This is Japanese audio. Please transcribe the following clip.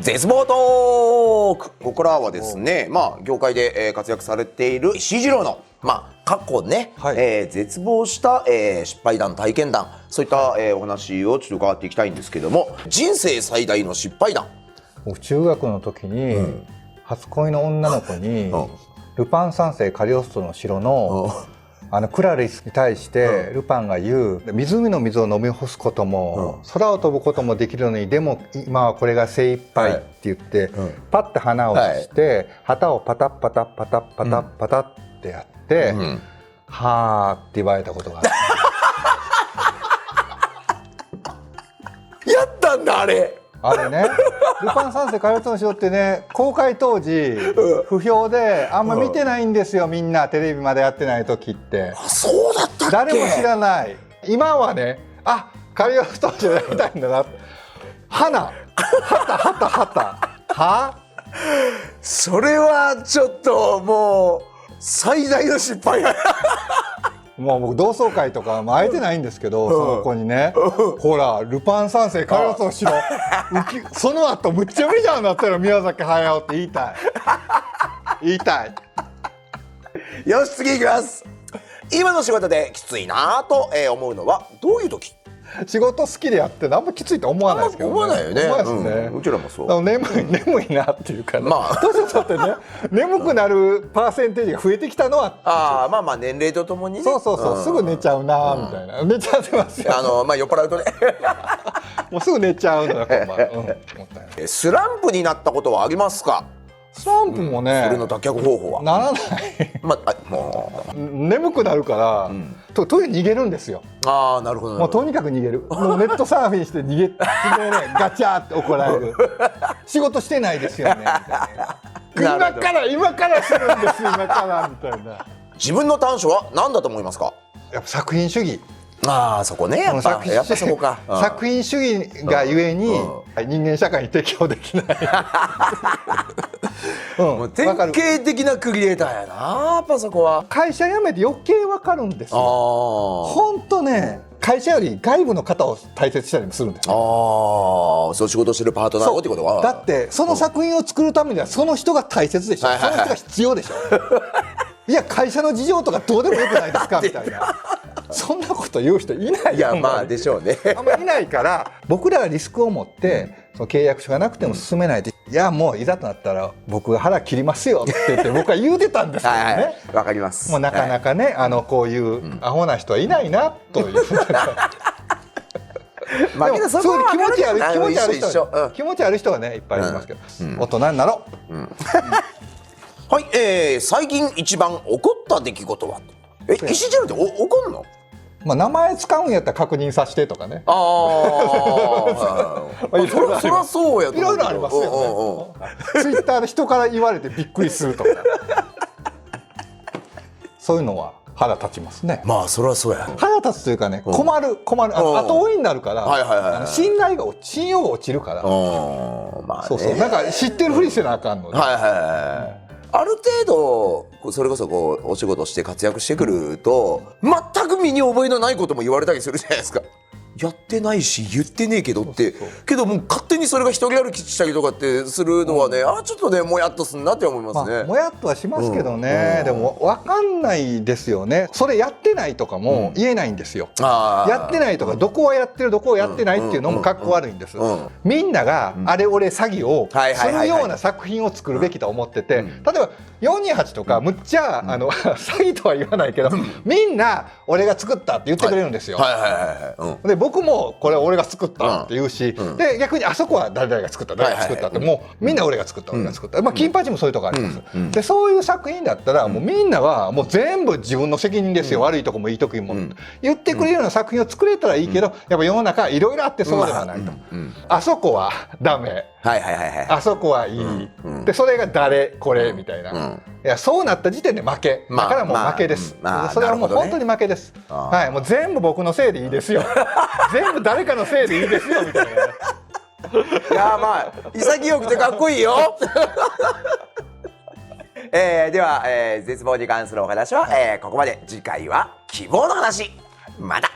絶望トーク。ここからはですね、業界で活躍されている石井二郎の過去ね、絶望した失敗談、体験談、そういったお話をちょっと伺っていきたいんですけども、人生最大の失敗談。僕中学の時に、初恋の女の子に、ルパン三世カリオストロの城のクラリスに対してルパンが言う、湖の水を飲み干すことも、空を飛ぶこともできるのに、でも今はこれが精一杯って言って、パッて花をして、旗をパタッパタッパタッパタッパタッってやって、はーって言われたことがある。やったんだあれ。あれね、ルパン三世カリオストロの城ってね、公開当時不評であんま見てないんですよ、みんな。テレビまでやってない時って。そうだったっけ。誰も知らない。今はね、カリオストロの城やりたいんだな。はそれはちょっともう最大の失敗。もう僕同窓会とかも会えてないんですけど、その子にね、ほらルパン三世カリオストロの城その後むっちゃメジャーになったよ宮崎駿って言いたい。よし、次いきます。今の仕事できついなと思うのはどういう時？仕事好きでやってあんまきついと思わないですけどね。思わないよね。思わないですね。うちらもそう。眠いなっていうかね。年取ってね、眠くなるパーセンテージが増えてきたのは。年齢とともにね。そう、すぐ寝ちゃうなみたいな。寝ちゃってますよ。酔っ払うとね。もうすぐ寝ちゃうのよ。スランプになったことはありますか？スランプもね、それの脱却方法はならない。もう眠くなるからトイレ逃げるんですよ。なるほど。もうとにかく逃げる。もうネットサーフィンして逃げてね、ガチャーって怒られる。仕事してないですよねみたいな。今からするんです今からみたいな。自分の短所は何だと思いますか？やっぱ作品主義。そこね、やっぱそこか。作品主義がゆえに人間社会に適応できない。典型的なクリエイターやな、やっぱそこは。会社辞めて余計わかるんですよ。ほんとね、会社より外部の方を大切にしたりもするんですよ。そう仕事してるパートナーをってことは。だってその作品を作るためにはその人が大切でしょ。その人が必要でしょ。いや会社の事情とかどうでもよくないですかみたいな。そんなこと言う人いないよ。でしょうね。あんまりいないから、僕らはリスクを持ってその契約書がなくても進めないで、いやもういざとなったら僕が腹切りますよって言って僕は言うてたんですけどね。わかります。もうなかなかね、こういうアホな人はいないなという。気持ちある人はねいっぱいいますけど、大人になろう。はい、最近一番怒った出来事は？石井って怒んの？名前使うんやったら確認させてとかね。そりゃそうやと。いろいろありますよね。ツイッターで人から言われてびっくりするとか。そういうのは腹立ちますね。そりゃそうや。腹立つというかね、困る。後追いになるから、信用が落ちるから。そうなんか知ってるふりせなあかんので。ある程度それこそお仕事して活躍してくると全く身に覚えのないことも言われたりするじゃないですか。やってないし言ってねえけどってけどもう勝手にそれが一人歩きしたりとかってするのはね、ちょっとねもやっとすんなって思いますね。もやっとはしますけどね、でも分かんないですよね。それやってないとかも言えないんですよ。やってないとかどこはやってるどこはやってないっていうのもかっこ悪いんです。みんながあれ俺詐欺をするような作品を作るべきと思ってて、例えば428とかむっちゃ詐欺とは言わないけど、みんな俺が作ったって言ってくれるんですよ。で僕もこれ俺が作ったって言うし、で逆にあそこは誰々が作ったってもうみんな俺が作った金八もそういうとこあります。でそういう作品だったらもうみんなはもう全部自分の責任ですよ。悪いとこもいいとこも言ってくれるような作品を作れたらいいけど、やっぱ世の中いろいろあってそうではないと。あそこはダメ、あそこはいい、でそれが誰これみたいな、いやそうなった時点で負けだからもう負けです。それはもう本当に負けです。もう全部僕のせいでいいですよ。全部誰かのせいでいいですよみたいな。いや潔くてかっこいいよ。では、絶望に関するお話は、ここまで。次回は希望の話。また。